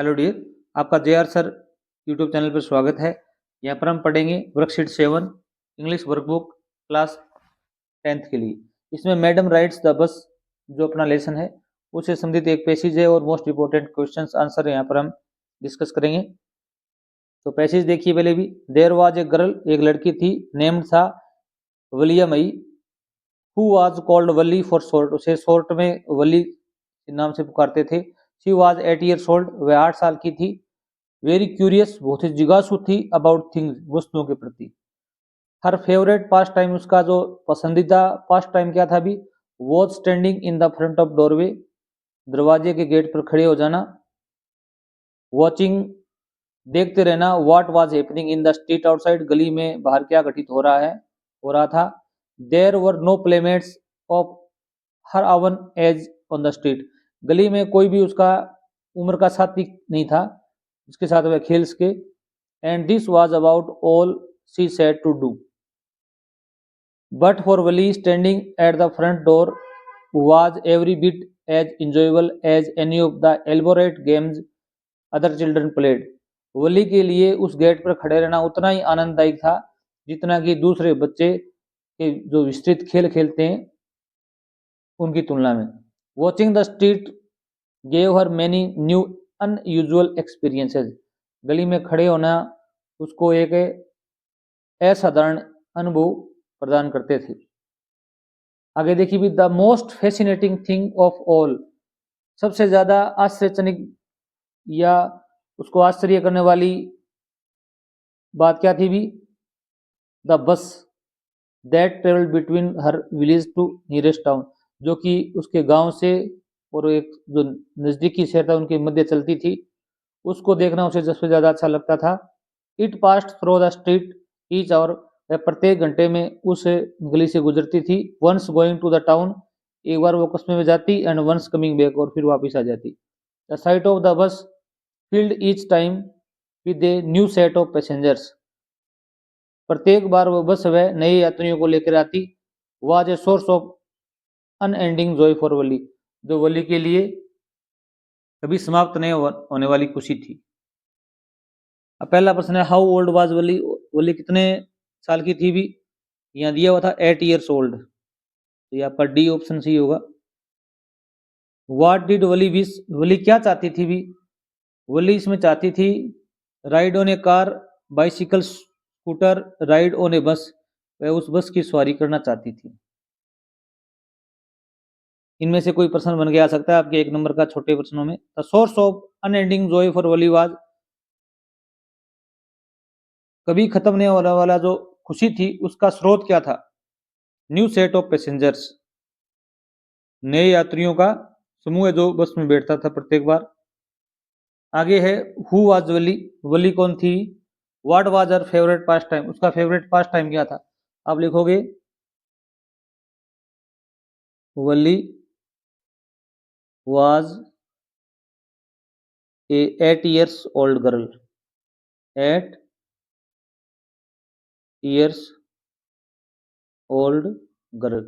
Hello dear, आपका JR. Sir YouTube channel पर स्वागत है। यहाँ पर हम पढ़ेंगे worksheet 7 English workbook class 10th के लिए। इसमें मैडम राइट्स द बस जो अपना लेसन है उससे संबंधित एक पैसेज है और मोस्ट इंपोर्टेंट क्वेश्चंस आंसर यहाँ पर हम डिस्कस करेंगे। तो पैसेज देखिए पहले भी। देयर वाज ए गर्ल, एक लड़की थी, नेम्ड था Valliammai, who was called Valli for short, उसे शॉर्ट में वली के नाम से पुकारते थे। शी वाज 8 years old, वह 8 साल की थी। वेरी क्यूरियस, बहुत ही जिज्ञासु थी, अबाउट थिंग्स, वस्तुओं के प्रति। हर फेवरेट पास टाइम, उसका जो पसंदीदा पास टाइम क्या था भी, was standing in the front of doorway, दरवाजे के गेट पर खड़े हो जाना। वॉचिंग, देखते रहना। What was happening in the street outside, गली में बाहर क्या घटित हो रहा था। There were no playmates of her own age on the street, गली में कोई भी उसका उम्र का साथी नहीं था जिसके साथ वह खेल सके। And this was about all she said to do, but for Valli standing at the front door was every bit as enjoyable as any of the elaborate games other children played. Valli के लिए उस गेट पर खड़े रहना उतना ही आनंददायक था जितना कि दूसरे बच्चे के जो विस्तृत खेल खेलते हैं उनकी तुलना में। Watching the street gave her many new unusual experiences, गली में खड़े होना उसको एक असाधारण अनुभव प्रदान करते थे। आगे देखिए भी, the most fascinating thing of all, सबसे ज्यादा आश्चर्यजनक या उसको आश्चर्य करने वाली बात क्या थी भी, the bus that travel between her village to nearest town, जो कि उसके गांव से और एक जो नजदीकी शहर था उनके मध्य चलती थी, उसको देखना उसे सबसे ज्यादा अच्छा लगता था। It passed through the street each hour, वह प्रत्येक घंटे में उस गली से गुजरती थी। Once going to the town, एक बार वो कस्बे में जाती, एंड वंस कमिंग बैक, और फिर वापस आ जाती। The site of the bus filled each time with a new set of passengers, प्रत्येक बार वो बस वह नए यात्रियों को लेकर आती। Was a source of unending joy for Valli, जो वली के लिए कभी समाप्त नहीं होने वाली खुशी थी। अब पहला प्रश्न है, हाउ ओल्ड वाज वली, वली कितने साल की थी भी, यहाँ दिया हुआ था 8 years old, तो ये आपका डी ऑप्शन सही होगा। What did Valli wish, Valli क्या चाहती थी भी, वली इसमें चाहती थी ride on a car, bicycle, scooter, ride on a bus, वह उस बस की सवारी करना चाहती थी। इनमें से कोई प्रश्न बन के आ सकता है आपके 1 नंबर का छोटे प्रश्नों में। The source of unending joy for Wali was, कभी खत्म नहीं होने वाला जो खुशी थी उसका स्रोत क्या था। न्यू सेट ऑफ पैसेंजर्स, नए यात्रियों का समूह है जो बस में बैठता था प्रत्येक बार। आगे है, हु वाज वली, वली कौन थी। What was her favourite pastime, उसका फेवरेट पास टाइम क्या था। आप लिखोगे Valli was a 8 years old girl, 8 years old girl,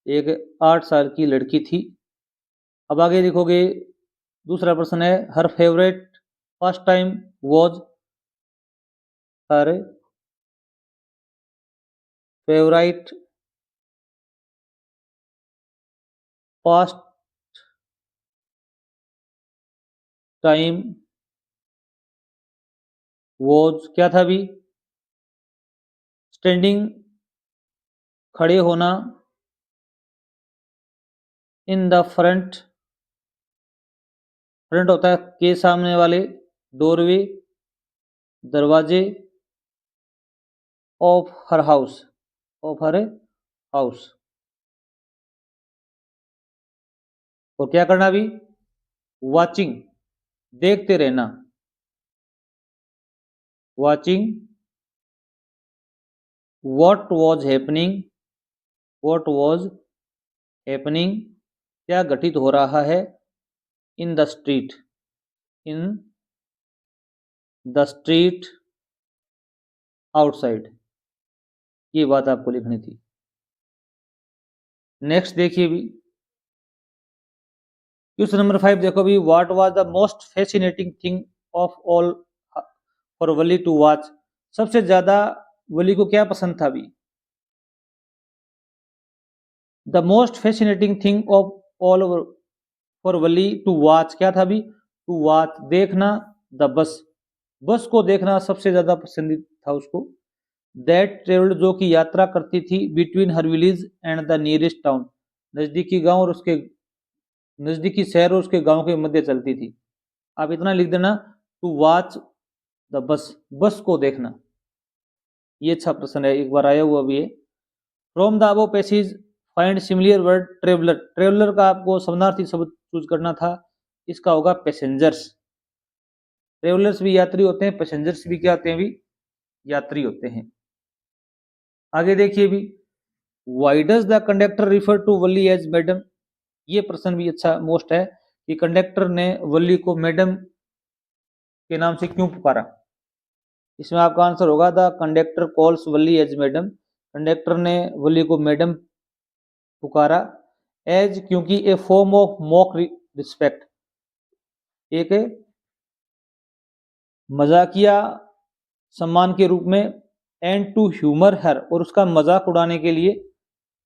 एक 8 साल की लड़की थी। अब आगे लिखोगे, दूसरा प्रश्न है, हर favourite pass time was, her favourite pass time was क्या था भी, स्टैंडिंग, खड़े होना, इन द फ्रंट, फ्रंट होता है के सामने वाले, डोरवे, दरवाजे, of her house, of her house, और क्या करना भी, वाचिंग, देखते रहना, watching what was happening, what was happening, क्या घटित हो रहा है, इन the street, in the street outside, ये बात आपको लिखनी थी। नेक्स्ट देखिए भी, क्वेश्चन नंबर 5 देखो भी, what was the most fascinating thing of all for Valli to watch. सबसे ज्यादा वली को क्या पसंद था अभी? The most fascinating thing of all for Valli to watch क्या था अभी? टू वॉच, देखना, द बस, बस को देखना सबसे ज्यादा पसंद था उसको। दैट ट्रेवल्ड, जो कि यात्रा करती थी, between her village and the nearest town, नजदीकी गांव और उसके नजदीकी शहर और उसके गांव के मध्य चलती थी। आप इतना लिख देना, टू वॉच द बस, बस को देखना। ये अच्छा प्रश्न है, एक बार आया हुआ भी है। From the above passage find similar word traveller, traveller का आपको समानार्थी शब्द चूज करना था, इसका होगा पैसेंजर्स। ट्रेवलर्स भी यात्री होते हैं, पैसेंजर्स भी क्या होते हैं? भी यात्री होते हैं। आगे देखिए भी, why does the conductor refer to Valli as madam, ये प्रश्न भी अच्छा मोस्ट है कि कंडक्टर ने वली को मैडम के नाम से क्यों पुकारा। इसमें आपका आंसर होगा the conductor calls Valli as madam, conductor ने वली को मैडम पुकारा। एज, क्योंकि a form of mock respect, एक मजाकिया सम्मान के रूप में। एंड टू ह्यूमर हर, और उसका मजाक उड़ाने के लिए।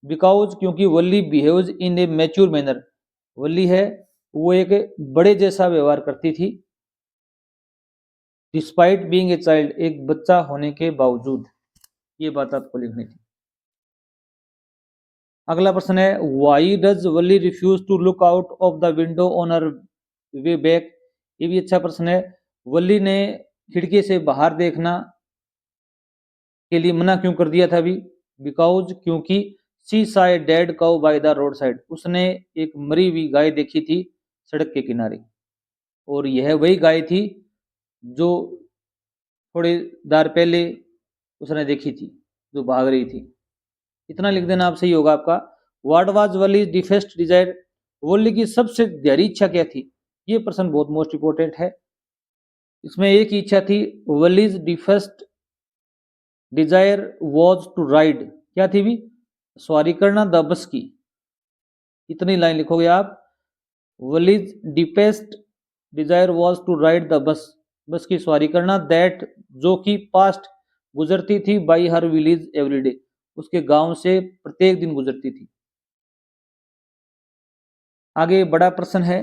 बिकॉज, क्योंकि Valli behaves in a mature manner, Valli है वो एक बड़े जैसा व्यवहार करती थी। डिस्पाइट बीइंग ए चाइल्ड, एक बच्चा होने के बावजूद, ये बात आपको लिखनी थी। अगला प्रश्न है, why does Valli refuse to look out of the window on her way back, ये भी अच्छा प्रश्न है। वली ने खिड़की से बाहर देखना के लिए मना क्यों कर दिया था अभी? बिकॉज, क्योंकि सी सा a dead cow by the road side, उसने एक मरी हुई गाय देखी थी सड़क के किनारे, और यह वही गाय थी जो थोड़ी देर पहले उसने देखी थी, जो भाग रही थी। इतना लिख देना आप, सही होगा आपका। व्हाट वाज वलीज डीपेस्ट डिजायर, वली की सबसे गहरी इच्छा क्या थी? ये प्रश्न बहुत मोस्ट इंपोर्टेंट है। इसमें एक ही इच्छा थी, Valli's deepest desire was to ride, क्या थी भी? सवारी करना, द बस की। इतनी लाइन लिखोगे आप, Valli's deepest desire was to ride the bus, bus की सवारी करना। दैट, जो कि पास्ट गुजरती थी, बाई हर विलेज एवरीडे, उसके गांव से प्रत्येक दिन गुजरती थी। आगे बड़ा प्रश्न है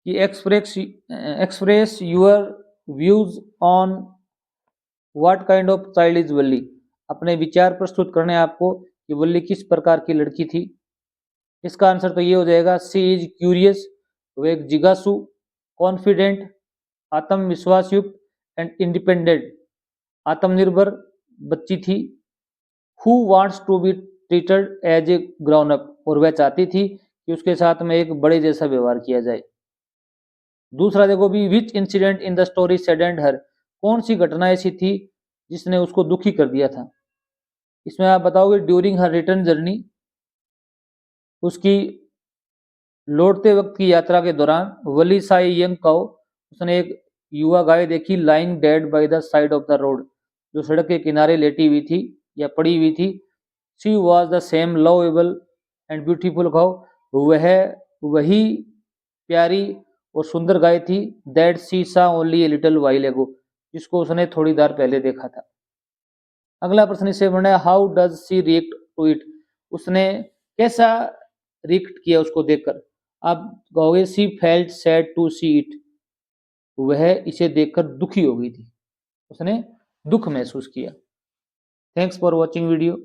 कि express your views on what kind of child is Valli, अपने विचार प्रस्तुत करने आपको कि वल्ली किस प्रकार की लड़की थी। इसका आंसर तो ये हो जाएगा, सी इज क्यूरियस, वो एक जिज्ञासु, कॉन्फिडेंट, आत्मविश्वास युक्त, एंड इंडिपेंडेंट, आत्मनिर्भर बच्ची थी। Who wants to be treated as a grown up, और वह चाहती थी कि उसके साथ में एक बड़े जैसा व्यवहार किया जाए। दूसरा देखो भी, which incident in the story saddened her, कौन सी घटना ऐसी थी जिसने उसको दुखी कर दिया था। इसमें आप बताओगे, ड्यूरिंग हर रिटर्न जर्नी, उसकी लौटते वक्त की यात्रा के दौरान। वली साई यंग काउ, उसने एक युवा गाय देखी, lying dead by the side of the road, जो सड़क के किनारे लेटी हुई थी या पड़ी हुई थी। She was the same lovable and beautiful cow, वह वही प्यारी और सुंदर गाय थी। दैट शी सा ओनली ए लिटिल वाइल एगो, जिसको उसने थोड़ी देर पहले देखा था। अगला प्रश्न इससे बना है, how does she react to it, उसने कैसा रिएक्ट किया उसको देखकर। आप कहोगे, she felt sad to see it, वह इसे देखकर दुखी हो गई थी, उसने दुख महसूस किया। Thanks for watching video.